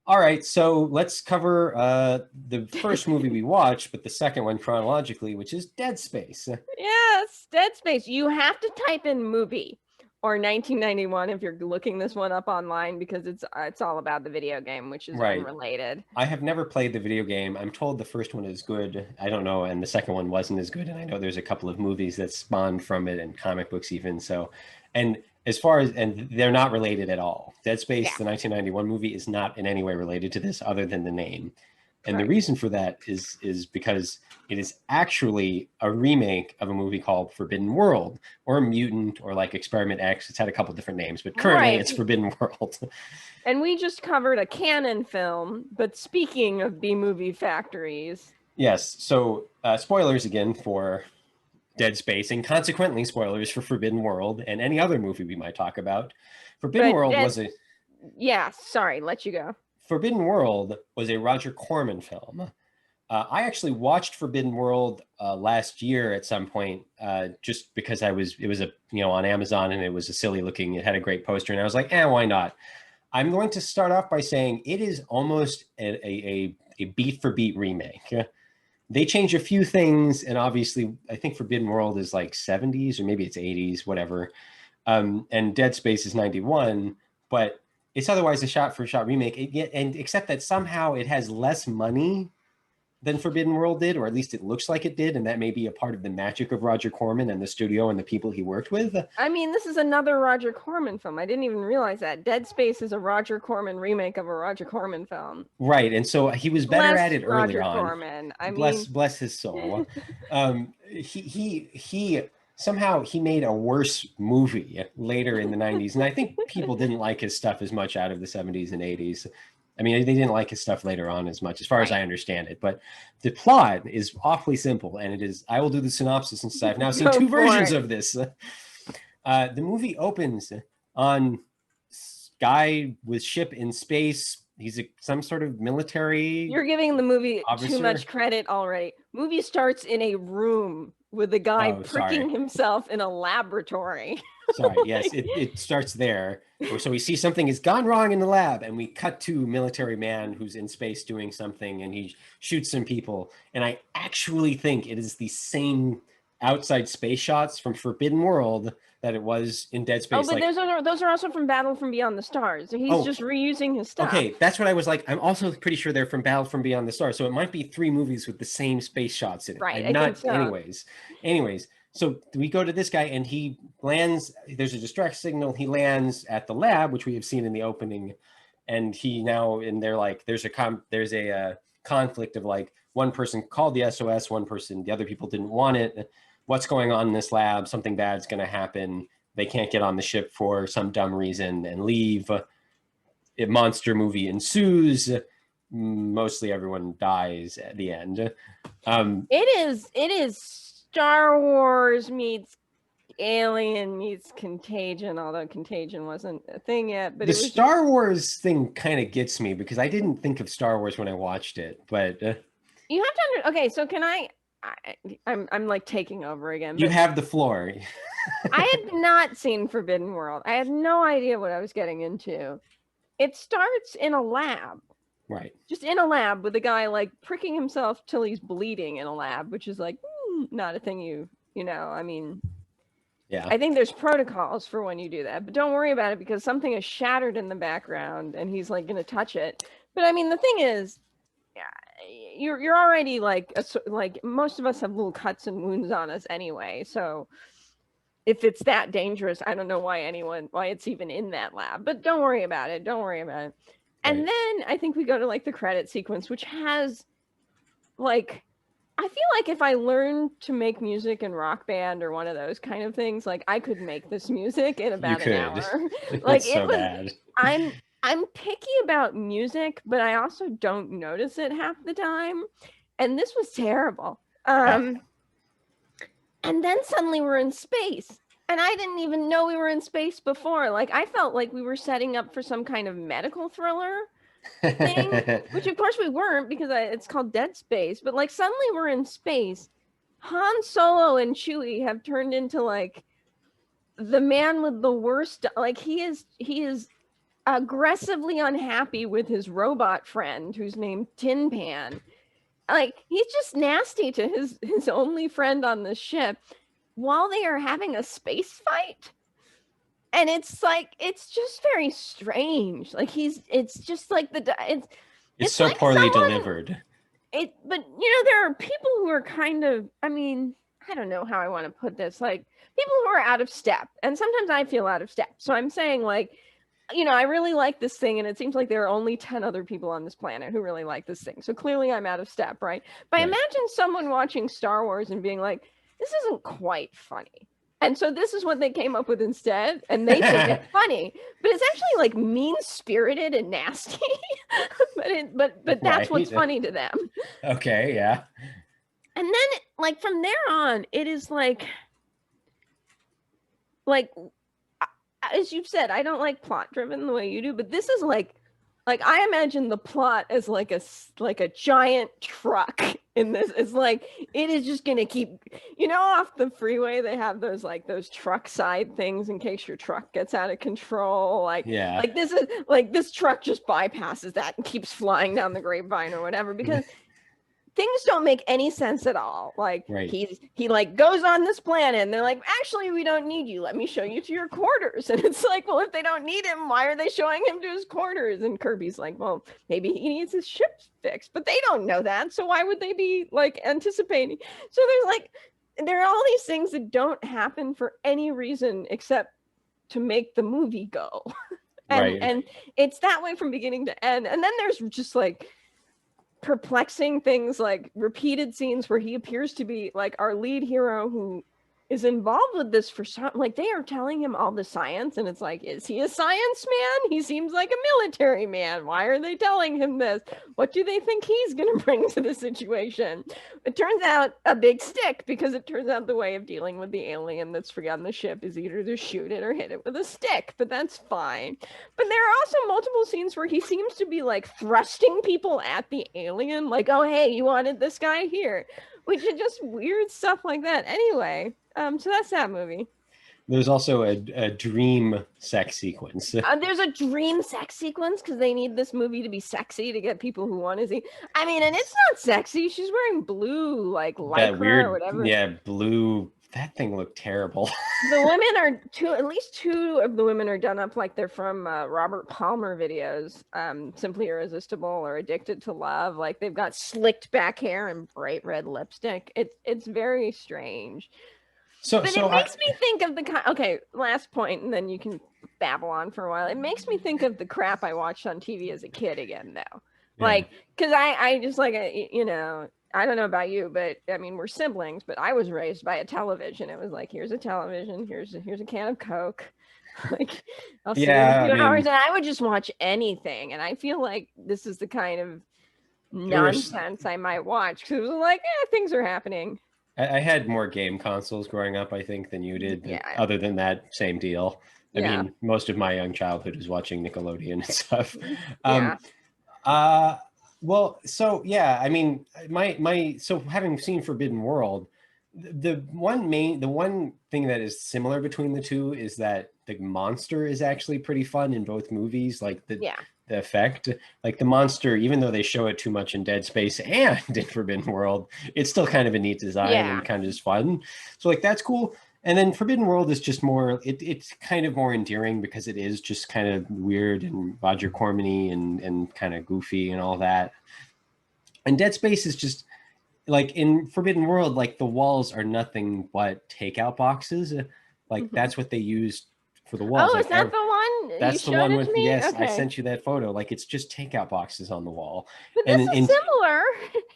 All right, so let's cover the first movie we watched, but the second one chronologically, which is Dead Space. Yes, Dead Space. You have to type in movie or 1991 if you're looking this one up online because it's all about the video game, which is Right. unrelated. I have never played the video game. I'm told the first one is good. I don't know, and the second one wasn't as good. And I know there's a couple of movies that spawned from it and comic books even. So, and as far as and they're not related at all. Dead Space, Yeah, the 1991 movie, is not in any way related to this other than the name. And the right. reason for that is because it is actually a remake of a movie called Forbidden World or Mutant or like Experiment X. It's had a couple different names, but currently Right. it's Forbidden World. And we just covered a canon film, but speaking of B movie factories. Yes. So spoilers again for Dead Space, and consequently spoilers for Forbidden World and any other movie we might talk about. Forbidden But World Dead, was a yeah, sorry, let you go. Forbidden World was a Roger Corman film. I actually watched Forbidden World last year at some point, just because it was a on Amazon and it was a silly looking. It had a great poster, and I was like, why not? I'm going to start off by saying it is almost a beat for beat remake. They change a few things, and obviously, I think Forbidden World is like 70s or maybe it's 80s, whatever. And Dead Space is 91, but it's otherwise a shot for shot remake. And except that somehow it has less money than Forbidden World did, or at least it looks like it did, and that may be a part of the magic of Roger Corman and the studio and the people he worked with. I mean, this is another Roger Corman film. I didn't even realize that. Dead Space is a Roger Corman remake of a Roger Corman film. Right, and so he was better at Bless it earlier Roger on. Corman. I mean, Bless his soul. He somehow he made a worse movie later in the 90s, and I think people didn't like his stuff as much out of the 70s and 80s. I mean, they didn't like his stuff later on as much, as far as I understand it. But the plot is awfully simple, and it is. I will do the synopsis since I've now seen two versions of this. The movie opens on guy with ship in space. He's some sort of military. You're giving the movie officer. too much credit already. Movie starts in a room with a guy pricking himself in a laboratory. Sorry, yes, it starts there. So we see something has gone wrong in the lab, and we cut to military man who's in space doing something, and he shoots some people. And I actually think it is the same outside space shots from Forbidden World that it was in Dead Space. Oh, but those are also from Battle from Beyond the Stars. He's just reusing his stuff. Okay, that's what I was like. I'm also pretty sure they're from Battle from Beyond the Stars, so it might be 3 movies with the same space shots in it. Right, I think so. Anyways, so we go to this guy, and he lands. There's a distress signal. He lands at the lab, which we have seen in the opening, and they're like, there's a conflict of like one person called the SOS, one person, the other people didn't want it. What's going on in this lab? Something bad's going to happen. They can't get on the ship for some dumb reason and leave. A monster movie ensues. Mostly everyone dies at the end. It is Star Wars meets Alien meets Contagion, although Contagion wasn't a thing yet. But the Star Wars thing kind of gets me because I didn't think of Star Wars when I watched it. But you have to okay, so can I'm like taking over again. You have the floor. I had not seen Forbidden World. I had no idea what I was getting into. It starts in a lab. Right. Just in a lab with a guy like pricking himself till he's bleeding in a lab, which is like not a thing you know, I mean, yeah. I think there's protocols for when you do that, but don't worry about it because something is shattered in the background and he's like going to touch it. But I mean, the thing is, you're already like most of us have little cuts and wounds on us anyway. So if it's that dangerous, I don't know why it's even in that lab, but don't worry about it. Right. And then I think we go to like the credit sequence, which has like, I feel like if I learned to make music in Rock Band or one of those kind of things, like I could make this music in about an hour. Like so bad. I'm picky about music, but I also don't notice it half the time. And this was terrible. And then suddenly we're in space. And I didn't even know we were in space before. Like I felt like we were setting up for some kind of medical thriller thing, which of course we weren't because it's called Dead Space. But like suddenly we're in space. Han Solo and Chewie have turned into like the man with the worst. Like he is aggressively unhappy with his robot friend who's named Tin Pan. Like, he's just nasty to his only friend on the ship while they are having a space fight. And it's like, it's just very strange. Like, it's just like it's so like poorly delivered. But there are people who are kind of, I mean, I don't know how I want to put this, like people who are out of step. And sometimes I feel out of step. So I'm saying, like, I really like this thing, and it seems like there are only 10 other people on this planet who really like this thing. So clearly I'm out of step, right? But Right. imagine someone watching Star Wars and being like, this isn't quite funny. And so this is what they came up with instead, and they think it's funny, but it's actually like mean-spirited and nasty. but that's what's funny to them. Okay, yeah. And then, like, from there on, it is like as you've said, I don't like plot driven the way you do, but this is like I imagine the plot as like a giant truck in this. It's like, it is just gonna keep, off the freeway they have those truck side things in case your truck gets out of control. Like this truck just bypasses that and keeps flying down the grapevine or whatever, because things don't make any sense at all. Like, right. he like goes on this planet and they're like, actually, we don't need you. Let me show you to your quarters. And it's like, well, if they don't need him, why are they showing him to his quarters? And Kirby's like, well, maybe he needs his ship fixed, but they don't know that. So why would they be like anticipating? So there are all these things that don't happen for any reason except to make the movie go. And it's that way from beginning to end. And then there's just like perplexing things, like repeated scenes where he appears to be like our lead hero who is involved with this for some, like, they are telling him all the science, and it's like, is he a science man? He seems like a military man. Why are they telling him this? What do they think he's going to bring to the situation? It turns out a big stick, because it turns out the way of dealing with the alien that's on the ship is either to shoot it or hit it with a stick, but that's fine. But there are also multiple scenes where he seems to be like thrusting people at the alien, like, oh, hey, you wanted this guy here, which is just weird stuff like that. Anyway, so that's that movie. There's also a dream sex sequence. There's a dream sex sequence because they need this movie to be sexy to get people who want to see. I mean, and it's not sexy. She's wearing blue, like lycra or whatever. Yeah, blue. That thing looked terrible. The women are at least two of the women are done up like they're from Robert Palmer videos, Simply Irresistible or Addicted to Love. Like, they've got slicked back hair and bright red lipstick. It's very strange. But it makes me think of okay, last point, and then you can babble on for a while. It makes me think of the crap I watched on TV as a kid again, though. Yeah. Like, because I just like, I don't know about you, but I mean, we're siblings, but I was raised by a television. It was like, here's a television, here's a can of Coke. Like, I'll sit a few hours, and I would just watch anything. And I feel like this is the kind of nonsense I might watch, because it was like, things are happening. I had more game consoles growing up, I think, than you did. Yeah. Other than that, same deal. I mean, most of my young childhood was watching Nickelodeon and stuff. Well, so yeah, I mean, so having seen Forbidden World, the one thing that is similar between the two is that the monster is actually pretty fun in both movies. Like the effect, like the monster, even though they show it too much in Dead Space and in Forbidden World, it's still kind of a neat design and kind of just fun. So like, that's cool. And then Forbidden World is just more, it's kind of more endearing because it is just kind of weird and Roger Corman-y and kind of goofy and all that. And Dead Space is just like, in Forbidden World, like the walls are nothing but takeout boxes. Like that's what they used for the walls. Oh, is that the one? That's the one with, yes, okay. I sent you that photo. Like, it's just takeout boxes on the wall. But this is similar.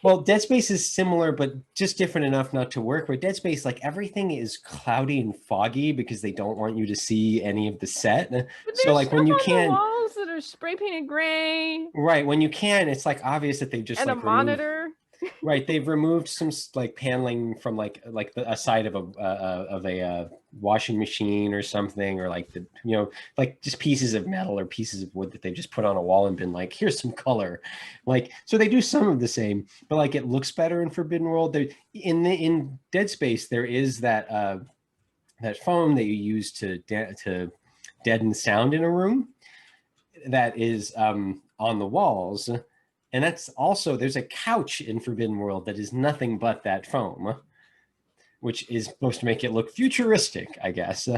Well, Dead Space is similar, but just different enough not to work. With Dead Space, like, everything is cloudy and foggy because they don't want you to see any of the set. But so like when you can, walls that are spray painted gray. Right, when you can, it's like obvious that they've just and like a monitor. Right, they've removed some like paneling from like a side of a washing machine or something, or like like just pieces of metal or pieces of wood that they've just put on a wall and been like, here's some color. Like, so they do some of the same, but like it looks better in Forbidden World. In Dead Space, there is that foam that you use to deaden sound in a room. that is on the walls. And that's also, there's a couch in Forbidden World that is nothing but that foam, which is supposed to make it look futuristic, I guess.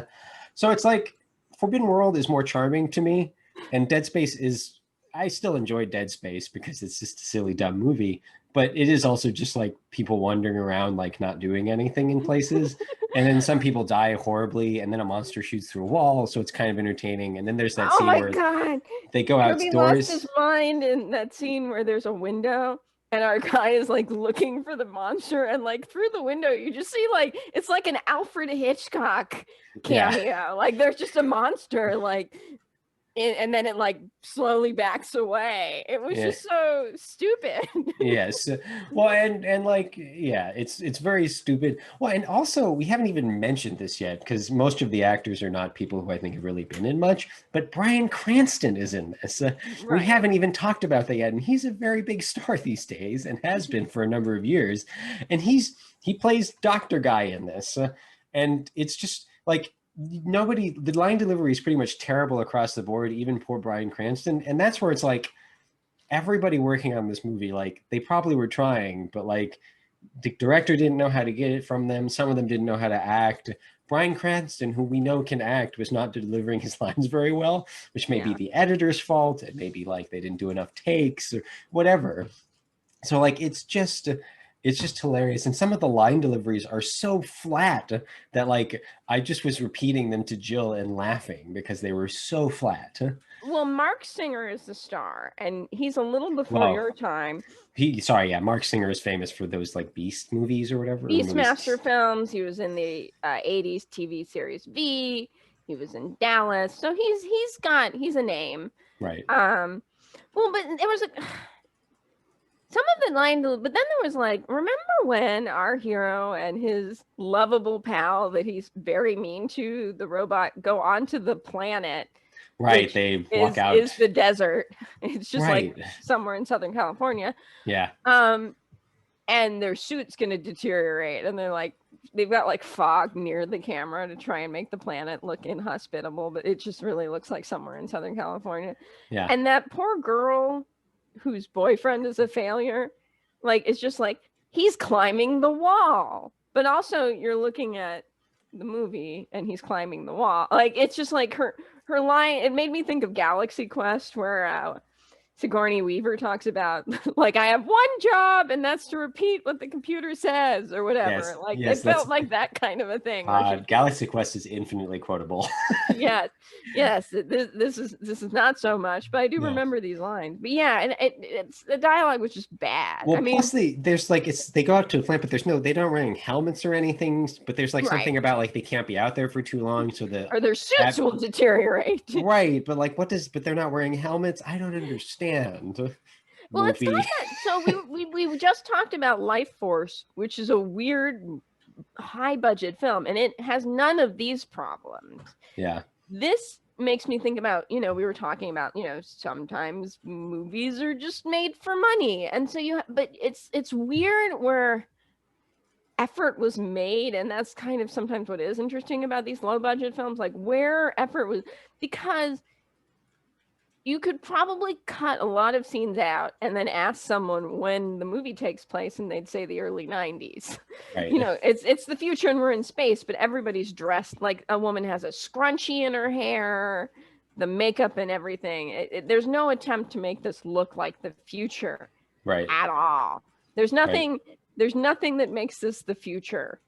So it's like Forbidden World is more charming to me, and Dead Space is, I still enjoy Dead Space because it's just a silly, dumb movie, but it is also just like people wandering around, like not doing anything in places. And then some people die horribly, and then a monster shoots through a wall, so it's kind of entertaining. And then there's that scene where God. they go Kirby lost outdoors. his mind in that scene where there's a window and our guy is like looking for the monster, and like through the window you just see like it's like an Alfred Hitchcock cameo. Yeah. Like there's just a monster like and then it like slowly backs away. It was just so stupid. Yes. Well, and like, yeah, it's very stupid. Well, and also we haven't even mentioned this yet because most of the actors are not people who I think have really been in much, but Bryan Cranston is in this. Right. We haven't even talked about that yet, and he's a very big star these days and has been for a number of years. And he plays Dr. Guy in this. And it's just like, the line delivery is pretty much terrible across the board, even poor Bryan Cranston. And that's where it's like everybody working on this movie, like they probably were trying, but like the director didn't know how to get it from them. Some of them didn't know how to act. Bryan Cranston, who we know can act, was not delivering his lines very well, which may be the editor's fault. It may be like they didn't do enough takes or whatever. So like it's just hilarious. And some of the line deliveries are so flat that like I just was repeating them to Jill and laughing because they were so flat. Well, Mark Singer is the star, and he's a little before your time. Mark Singer is famous for those like Beast movies or whatever. Beastmaster films. He was in the 80s TV series V. He was in Dallas. So he's a name. Right. Well, but there was some of the line, but then there was like, remember when our hero and his lovable pal that he's very mean to, the robot, go onto the planet? Right, they walk out. Is the desert. It's just like somewhere in Southern California. Yeah. And their suit's going to deteriorate, and they've got like fog near the camera to try and make the planet look inhospitable, but it just really looks like somewhere in Southern California. Yeah. And that poor girl whose boyfriend is a failure, like it's just like he's climbing the wall, but also you're looking at the movie and he's climbing the wall. Like it's just like her line, it made me think of Galaxy Quest, where Sigourney Weaver talks about like, I have one job and that's to repeat what the computer says or whatever. It felt like that kind of a thing. Galaxy Quest is infinitely quotable. yes. This is not so much, but I do remember these lines. But yeah, and it's the dialogue was just bad. Well, I mean, plus they go out to a plant, but they don't wearing helmets or anything. But there's like something about like they can't be out there for too long, so or their suits will deteriorate. Right, but like but they're not wearing helmets. I don't understand. Well, it's not that. So we just talked about Life Force, which is a weird high budget film, and it has none of these problems. Yeah. This makes me think about, we were talking about, sometimes movies are just made for money. And so but it's weird where effort was made, and that's kind of sometimes what is interesting about these low budget films, like where effort was, because you could probably cut a lot of scenes out and then ask someone when the movie takes place, and they'd say the early 90s. Right. It's the future and we're in space, but everybody's dressed like a woman has a scrunchie in her hair, the makeup and everything. There's no attempt to make this look like the future at all. There's nothing that makes this the future.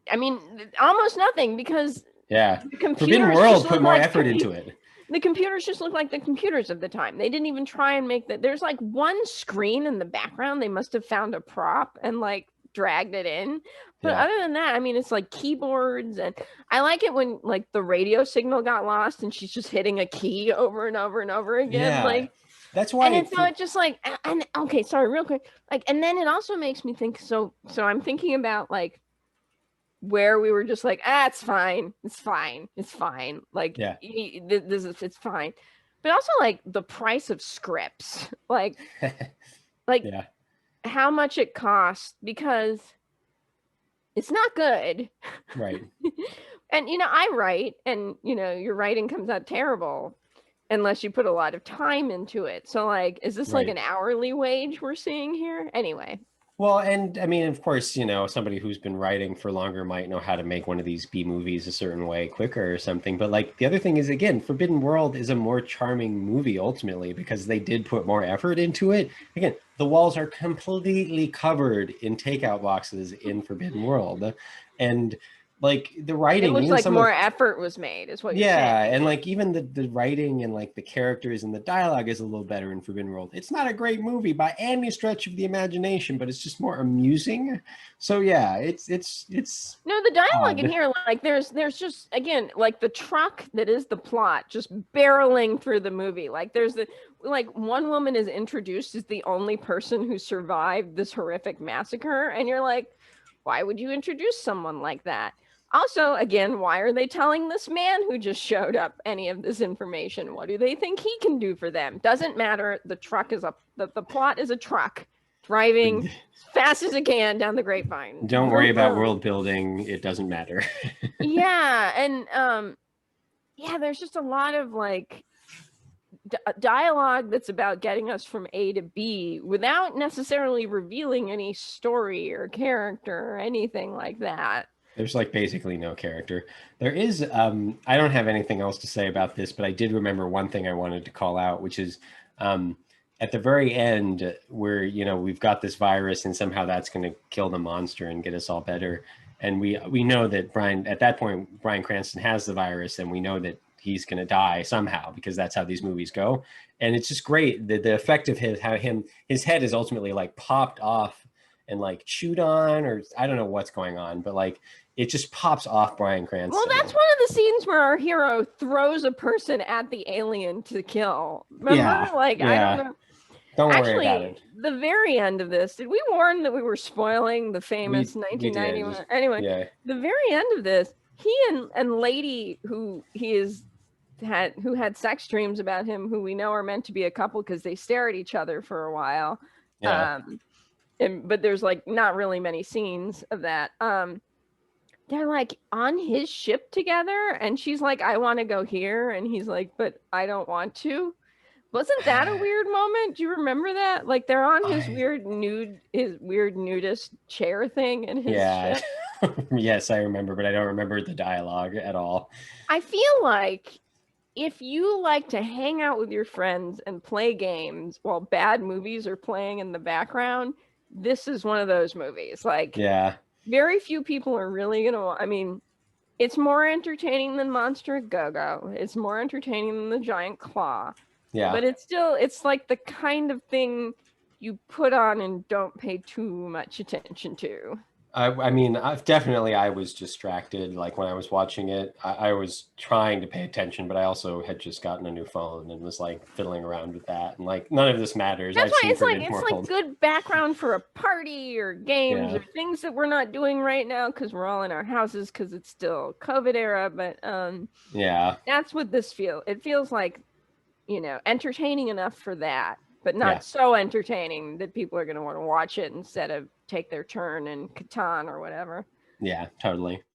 I mean, almost nothing, because Forbidden World put more effort into it. The computers just look like the computers of the time. They didn't even try and make that. There's like one screen in the background. They must have found a prop and like dragged it in. But other than that, I mean, it's like keyboards. And I like it when like the radio signal got lost and she's just hitting a key over and over and over again. Yeah. Like, that's why. And so it's just like, and okay, sorry, real quick. Like, and then it also makes me think, so I'm thinking about like, where we were just like, it's fine. Like, it's fine. But also like the price of scripts, like how much it costs, because it's not good. Right. And, I write, and, your writing comes out terrible. unless you put a lot of time into it. So like, is this like Right. an hourly wage we're seeing here? Anyway. Well, and I mean, of course, somebody who's been writing for longer might know how to make one of these B movies a certain way quicker or something. But like the other thing is, again, Forbidden World is a more charming movie ultimately because they did put more effort into it. Again, the walls are completely covered in takeout boxes in Forbidden World. And like the It writing, looks even like some more of effort was made, is what you're yeah, saying. and like even the writing and like the characters and the dialogue is a little better in Forbidden World. It's not a great movie by any stretch of the imagination, but it's just more amusing. So yeah, it's No, the dialogue in odd. here, like there's just again like the truck that is the plot just barreling through the movie. Like there's the like one woman is introduced as the only person who survived this horrific massacre, and you're like, why would you introduce someone like that? Also, again, why are they telling this man who just showed up any of this information? What do they think he can do for them? Doesn't matter. The truck is the plot is a truck driving as fast as it can down the grapevine. Don't worry Vroom, about vroom. world building. It doesn't matter. Yeah, and yeah, there's just a lot of like dialogue that's about getting us from A to B without necessarily revealing any story or character or anything like that. There's like basically no character. There is I don't have anything else to say about this, but I did remember one thing I wanted to call out, which is um at the very end where we've got this virus and somehow that's going to kill the monster and get us all better. And we know that at that point Bryan Cranston has the virus, and we know that he's going to die somehow because that's how these movies go. And it's just great the effect of his head is ultimately like popped off and like chewed on, or I don't know what's going on, but like it just pops off Bryan Cranston. Well, that's one of the scenes where our hero throws a person at the alien to kill. Remember? Yeah, Like, yeah. I don't know. Don't worry Actually, about it. the very end of this, did we warn that we were spoiling the famous We 1991? did. Anyway, Yeah. the very end of this, he and lady who who had sex dreams about him, who we know are meant to be a couple because they stare at each other for a while. Yeah. But there's like not really many scenes of that. They're like on his ship together, and she's like, I want to go here, and he's like, but I don't want to. Wasn't that a weird moment? Do you remember that? Like they're on his weird nudist chair thing in his ship. Yes, I remember, but I don't remember the dialogue at all. I feel like if you like to hang out with your friends and play games while bad movies are playing in the background, this is one of those movies. Like, yeah, very few people are really gonna. I mean, it's more entertaining than Monster at Go-Go. It's more entertaining than The Giant Claw. yeah. But it's like the kind of thing you put on and don't pay too much attention to. I mean, I was distracted. Like when I was watching it, I was trying to pay attention, but I also had just gotten a new phone and was like fiddling around with that. And like, none of this matters. That's why it's Forbidden like World. good background for a party or games or things that we're not doing right now because we're all in our houses because it's still COVID era. But yeah, that's what this feels. It feels like, entertaining enough for that, but not so entertaining that people are going to want to watch it instead of take their turn in Catan or whatever. Yeah, totally.